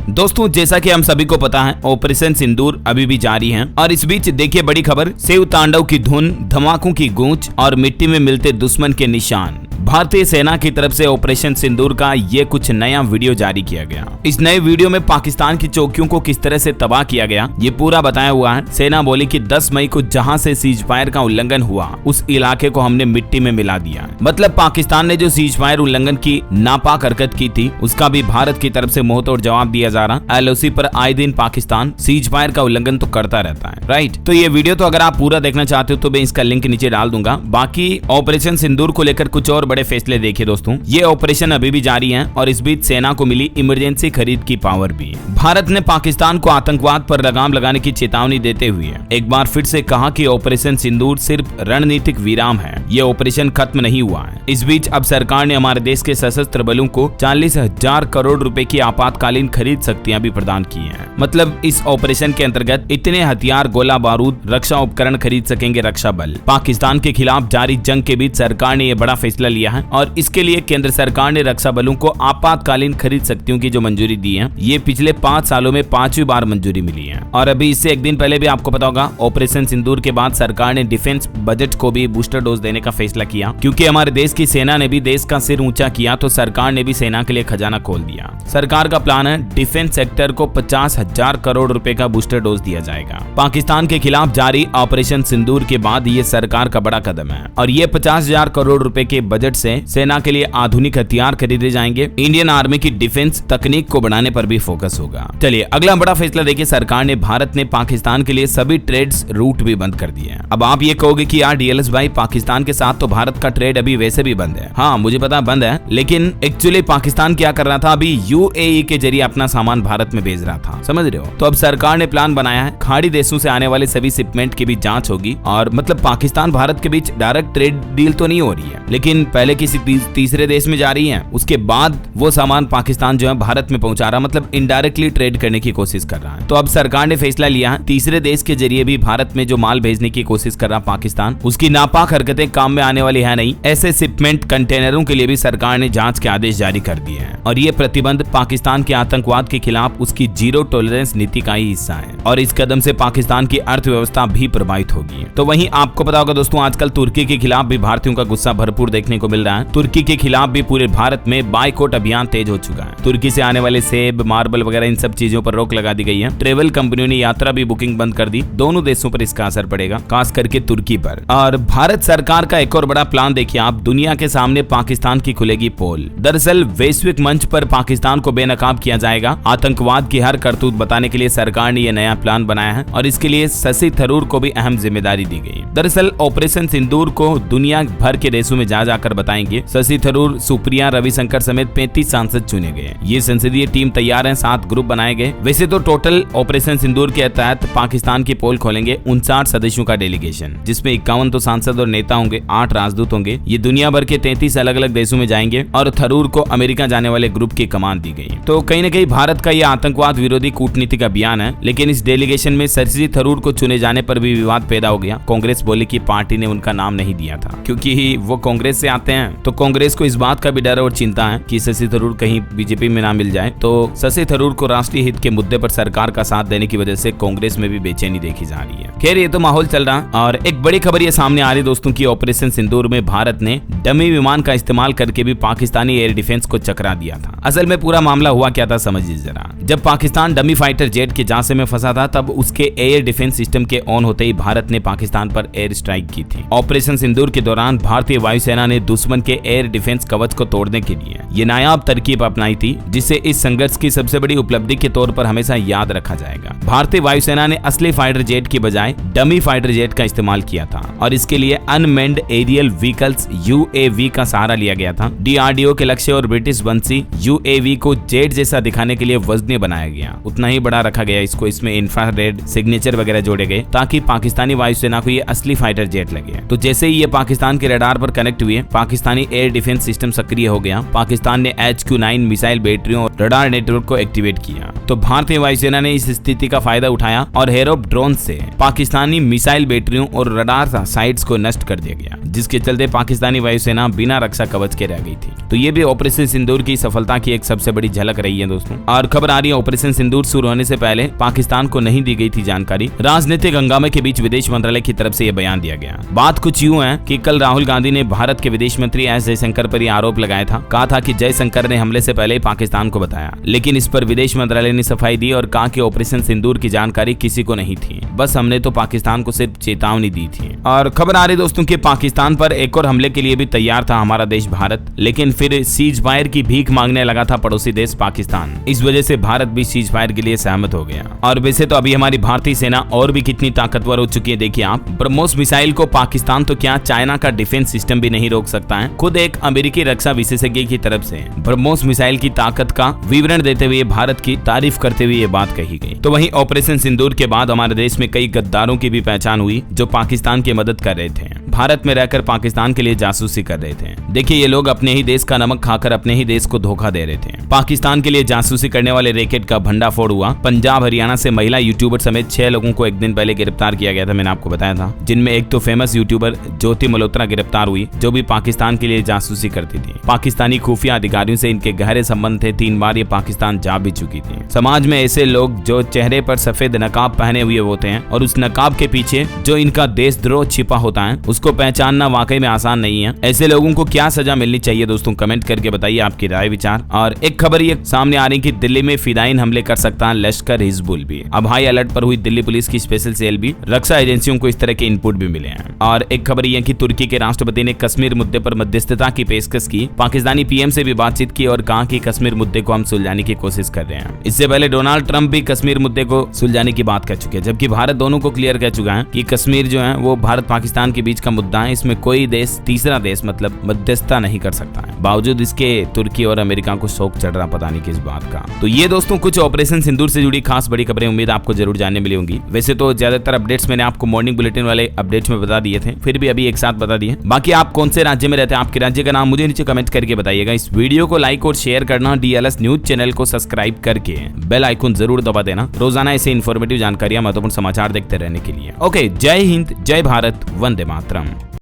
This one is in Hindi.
दोस्तों जैसा कि हम सभी को पता है, ऑपरेशन सिंदूर अभी भी जारी है और इस बीच देखिए बड़ी खबर, शिव तांडव की धुन, धमाकों की गूंज और मिट्टी में मिलते दुश्मन के निशान। भारतीय सेना की तरफ से ऑपरेशन सिंदूर का ये कुछ नया वीडियो जारी किया गया। इस नए वीडियो में पाकिस्तान की चौकियों को किस तरह से तबाह किया गया ये पूरा बताया हुआ है। सेना बोली कि 10 मई को जहां से सीज फायर का उल्लंघन हुआ उस इलाके को हमने मिट्टी में मिला दिया। मतलब पाकिस्तान ने जो सीज फायर उल्लंघन की नापाक हरकत की थी उसका भी भारत की तरफ से मुंहतोड़ जवाब दिया जा रहा। LOC पर आए दिन पाकिस्तान सीज फायर का उल्लंघन तो करता रहता है, राइट। तो ये वीडियो तो अगर आप पूरा देखना चाहते हो तो मैं इसका लिंक नीचे डाल दूंगा। बाकी ऑपरेशन सिंदूर को लेकर कुछ और बड़े फैसले देखिए दोस्तों। ये ऑपरेशन अभी भी जारी है और इस बीच सेना को मिली इमरजेंसी खरीद की पावर भी। भारत ने पाकिस्तान को आतंकवाद पर लगाम लगाने की चेतावनी देते हुए एक बार फिर से कहा कि ऑपरेशन सिंदूर सिर्फ रणनीतिक विराम है, ये ऑपरेशन खत्म नहीं हुआ है। इस बीच अब सरकार ने हमारे देश के सशस्त्र बलों को 40,000 करोड़ रुपए की आपातकालीन खरीद शक्तियां भी प्रदान की हैं। मतलब इस ऑपरेशन के अंतर्गत इतने हथियार, गोला बारूद, रक्षा उपकरण खरीद सकेंगे रक्षा बल। पाकिस्तान के खिलाफ जारी जंग के बीच सरकार ने यह बड़ा फैसला लिया है और इसके लिए केंद्र सरकार ने रक्षा बलों को आपातकालीन खरीद शक्तियों की जो मंजूरी दी है, ये पिछले 5 सालों में 5वीं बार मंजूरी मिली है। और अभी इससे एक दिन पहले भी आपको पता होगा, ऑपरेशन सिंदूर के बाद सरकार ने डिफेंस बजट को भी बूस्टर डोज देने का फैसला किया। क्योंकि हमारे देश की सेना ने भी देश का सिर ऊंचा किया तो सरकार ने भी सेना के लिए खजाना खोल दिया। सरकार का प्लान है डिफेंस सेक्टर को 50,000 करोड़ रुपए का बूस्टर डोज दिया जाएगा। पाकिस्तान के खिलाफ जारी ऑपरेशन सिंदूर के बाद ये सरकार का बड़ा कदम है और ये 50,000 करोड़ रुपए के बजट से सेना के लिए आधुनिक हथियार खरीदे जाएंगे। इंडियन आर्मी की डिफेंस तकनीक को बढ़ाने पर भी फोकस होगा। चलिए अगला बड़ा फैसला देखिए, सरकार ने भारत ने पाकिस्तान के लिए सभी ट्रेड्स रूट भी बंद कर दिए हैं। अब आप ये कहोगे कि यार DLS भाई, पाकिस्तान के साथ तो भारत का ट्रेड अभी वैसे भी बंद है। हाँ मुझे पता बंद है, लेकिन एक्चुअली पाकिस्तान क्या कर रहा था, अभी UAE के जरिए अपना सामान भारत में भेज रहा था, समझ रहे हो। तो अब सरकार ने प्लान बनाया है, खाड़ी देशों से आने वाले सभी शिपमेंट की भी जांच होगी। और मतलब पाकिस्तान भारत के बीच डायरेक्ट ट्रेड डील तो नहीं हो रही है, लेकिन पहले किसी तीसरे देश में जा रही है, उसके बाद वो सामान पाकिस्तान जो है भारत में पहुंचा रहा, मतलब इनडायरेक्टली ट्रेड करने की कोशिश कर रहा है। तो अब सरकार ने फैसला लिया है, तीसरे देश के जरिए भी भारत में जो माल भेजने की कोशिश कर रहा पाकिस्तान, उसकी नापाक हरकतें काम में आने वाली है नहीं। ऐसे शिपमेंट कंटेनरों के लिए भी सरकार ने जांच के आदेश जारी कर दिए हैं और ये प्रतिबंध पाकिस्तान के आतंकवाद के खिलाफ उसकी जीरो टॉलरेंस नीति का ही हिस्सा है और इस कदम से पाकिस्तान की अर्थव्यवस्था भी प्रभावित होगी। तो वहीं आपको पता होगा दोस्तों, आजकल तुर्की के खिलाफ भी भारतीयों का गुस्सा भरपूर देखने को मिल रहा है। तुर्की के खिलाफ भी पूरे भारत में बाइकआउट अभियान तेज हो चुका है। तुर्की से आने वाले सेब, मार्बल वगैरह इन सब चीजों पर रोक लगा दी गई है। ट्रेवल कंपनियों ने यात्रा भी बुकिंग बंद कर दी। दोनों देशों पर इसका असर पड़ेगा, खास करके तुर्की पर। और भारत सरकार का एक और बड़ा प्लान देखिए आप, दुनिया के सामने पाकिस्तान की खुलेगी पोल। दरअसल वैश्विक मंच पर पाकिस्तान को बेनकाब किया जाएगा। आतंकवाद की हर करतूत बताने के लिए सरकार ने यह नया प्लान बनाया है और इसके लिए शशि थरूर को भी अहम जिम्मेदारी दी गई। दरअसल ऑपरेशन सिंदूर को दुनिया भर के देशों में जा जाकर बताएंगे। शशि थरूर, सुप्रिया, रविशंकर समेत 35 सांसद चुने गए। ये संसदीय टीम तैयार है, 7 ग्रुप बनाए गए। वैसे तो टोटल ऑपरेशन सिंदूर के तहत पाकिस्तान की पोल खोलेंगे 59 सदस्यों का डेलीगेशन, जिसमें 51 तो सांसद और नेता होंगे, 8 राजदूत होंगे। ये दुनिया भर के 33 अलग अलग देशों में जाएंगे और थरूर को अमेरिका जाने वाले ग्रुप की कमान दी गई। तो कहीं न कहीं भारत का यह आतंकवाद विरोधी कूटनीतिक अभियान है। लेकिन इस डेलीगेशन में शशि थरूर को चुने जाने पर भी विवाद पैदा हो गया। कांग्रेस बोली कि पार्टी ने उनका नाम नहीं दिया था, क्योंकि वो कांग्रेस से आते हैं। तो कांग्रेस को इस बात का भी डर और चिंता है कि शशि थरूर कहीं बीजेपी में ना मिल जाए। तो शशि थरूर को राष्ट्रीय हित के मुद्दे पर सरकार का साथ देने की वजह से कांग्रेस में भी बेचैनी देखी जा रही है। खैर ये तो माहौल चल रहा। और एक बड़ी खबर ये सामने आ रही दोस्तों की ऑपरेशन सिंदूर में भारत ने डमी विमान का इस्तेमाल करके भी पाकिस्तानी एयर डिफेंस को चकरा दिया था। असल में पूरा मामला हुआ क्या था समझिए जरा। जब पाकिस्तान डमी फाइटर जेट के झांसे में फंसा था तब उसके एयर डिफेंस सिस्टम के ऑन होते ही भारत ने पाकिस्तान पर एयर स्ट्राइक की थी। ऑपरेशन सिंदूर के दौरान भारतीय वायुसेना ने दुश्मन के एयर डिफेंस कवच को तोड़ने के लिए ये नायाब तरकीब अपनाई थी, जिसे इस संघर्ष की सबसे बड़ी उपलब्धि के तौर पर हमेशा याद रखा जाएगा। भारतीय वायुसेना ने असली फाइटर जेट की बजाय डमी फाइटर जेट का इस्तेमाल किया था और इसके लिए अनमेन्ड एरियल व्हीकल्स UAV का सहारा लिया गया था। DRDO के लक्ष्य और ब्रिटिश वंशी UAV को जेट जैसा दिखाने के लिए वजनी बनाया गया, उतना ही बड़ा रखा गया इसको। इसमें इंफ्रारेड सिग्नेचर वगैरह जोड़े गए ताकि पाकिस्तानी वायुसेना को ये असली फाइटर जेट लगे। तो जैसे ही ये पाकिस्तान के रडार पर कनेक्ट हुए, पाकिस्तानी एयर डिफेंस सिस्टम सक्रिय हो गया। पाकिस्तान ने HQ-9 मिसाइल बैटरियों और रडार नेटवर्क को एक्टिवेट किया। तो भारतीय वायुसेना ने इस स्थिति का फायदा उठाया और हेरोप ड्रोन से पाकिस्तानी मिसाइल बैटरियों और रडार साइट्स को नष्ट कर दिया गया, जिसके चलते पाकिस्तानी वायुसेना बिना रक्षा कवच के रह गई थी। तो ये भी ऑपरेशन सिंदूर की सफलता की एक सबसे बड़ी झलक रही है दोस्तों। और खबर आ रही है, ऑपरेशन सिंदूर शुरू होने से पहले पाकिस्तान को नहीं दी गई थी जानकारी। राजनीतिक हंगामे के बीच विदेश मंत्रालय की तरफ से यह बयान दिया गया। बात कुछ यूं है कि कल राहुल गांधी ने भारत के विदेश मंत्री एस जयशंकर पर यह आरोप लगाया था। कहा था कि जयशंकर ने हमले से पहले पाकिस्तान को बताया, लेकिन इस पर विदेश मंत्रालय ने सफाई दी और कहा कि ऑपरेशन सिंदूर की जानकारी किसी को नहीं थी, बस हमने तो पाकिस्तान को सिर्फ चेतावनी दी थी। और खबर आ रही दोस्तों कि पाकिस्तान पर एक और हमले के लिए भी तैयार था हमारा देश भारत, लेकिन फिर सीज फायर की भीख मांगने लगा था पड़ोसी देश पाकिस्तान। इस वजह से भारत भी सीज फायर के लिए सहमत हो गया। और वैसे तो अभी हमारी भारतीय सेना और भी कितनी ताकतवर हो चुकी है, देखिए आप। ब्रह्मोस मिसाइल को पाकिस्तान तो क्या, चाइना का डिफेंस सिस्टम भी नहीं रोक सकता है। खुद एक अमेरिकी रक्षा विशेषज्ञ की तरफ से ब्रह्मोस मिसाइल की ताकत का विवरण देते हुए भारत की तारीफ करते हुए ये बात कही गई। तो वहीं ऑपरेशन सिंदूर के बाद हमारे देश में कई गद्दारों की भी पहचान हुई जो पाकिस्तान की मदद कर रहे थे, भारत में रहकर पाकिस्तान के लिए जासूसी कर रहे थे। देखिए ये लोग अपने ही देश का नमक खाकर अपने ही देश को धोखा दे रहे थे। पाकिस्तान के लिए जासूसी करने वाले रैकेट का भंडाफोड़ हुआ। पंजाब हरियाणा से महिला यूट्यूबर समेत 6 लोगों को एक दिन पहले गिरफ्तार किया गया था, मैंने आपको बताया था, जिनमें एक तो फेमस यूट्यूबर ज्योति मल्होत्रा गिरफ्तार हुई, जो भी पाकिस्तान के लिए जासूसी करती थी। पाकिस्तानी खुफिया अधिकारियों से इनके गहरे संबंध थे। 3 बार ये पाकिस्तान जा भी चुकी थी। समाज में ऐसे लोग जो चेहरे पर सफेद नकाब पहने हुए होते हैं और उस नकाब के पीछे जो इनका देशद्रोह छिपा होता है, उसको पहचानना वाकई में आसान नहीं है। ऐसे लोगों को क्या सजा मिलनी चाहिए दोस्तों, कमेंट करके बताइए आपकी राय विचार। और एक खबर ये सामने आ रही कि दिल्ली में फिदायीन हमले कर सकता है लश्कर हिजबुल भी। अब हाई अलर्ट पर हुई दिल्ली पुलिस की स्पेशल सेल भी। रक्षा एजेंसियों को इस तरह के इनपुट भी मिले हैं। और एक खबर यह कि तुर्की के राष्ट्रपति ने कश्मीर मुद्दे पर मध्यस्थता की पेशकश की। पाकिस्तानी पीएम से भी बातचीत की और कहा कि कश्मीर मुद्दे को हम सुलझाने की कोशिश कर रहे हैं। इससे पहले डोनाल्ड ट्रंप भी कश्मीर मुद्दे को सुलझाने की बात कर चुके हैं, जबकि भारत दोनों को क्लियर कर चुका है कि कश्मीर जो है वो भारत पाकिस्तान के बीच का मुद्दा है, इसमें कोई देश, तीसरा देश मतलब मध्यस्थता नहीं कर सकता है। बावजूद इसके तुर्की और अमेरिका को शौक चढ़ रहा पता नहीं किस बात का। तो ये दोस्तों कुछ ऑपरेशन सिंदूर से जुड़ी खास बड़ी खबरें, उम्मीद आपको जरूर जानने मिली होंगी। वैसे तो ज्यादातर अपडेट्स मैंने आपको मॉर्निंग बुलेटिन वाले अपडेट्स में बता दिए थे, फिर भी अभी एक साथ बता दिए। बाकी आप कौन से राज्य में रहते हैं, आपके राज्य का नाम मुझे नीचे कमेंट करके बताइएगा। इस वीडियो को लाइक और शेयर करना, DLS न्यूज चैनल को सब्सक्राइब करके बेल आइकन जरूर दबा देना, रोजाना ऐसे इन्फॉर्मेटिव जानकारियां, महत्वपूर्ण समाचार देखते रहने के लिए। ओके, जय हिंद, जय भारत, वंदे मातरम।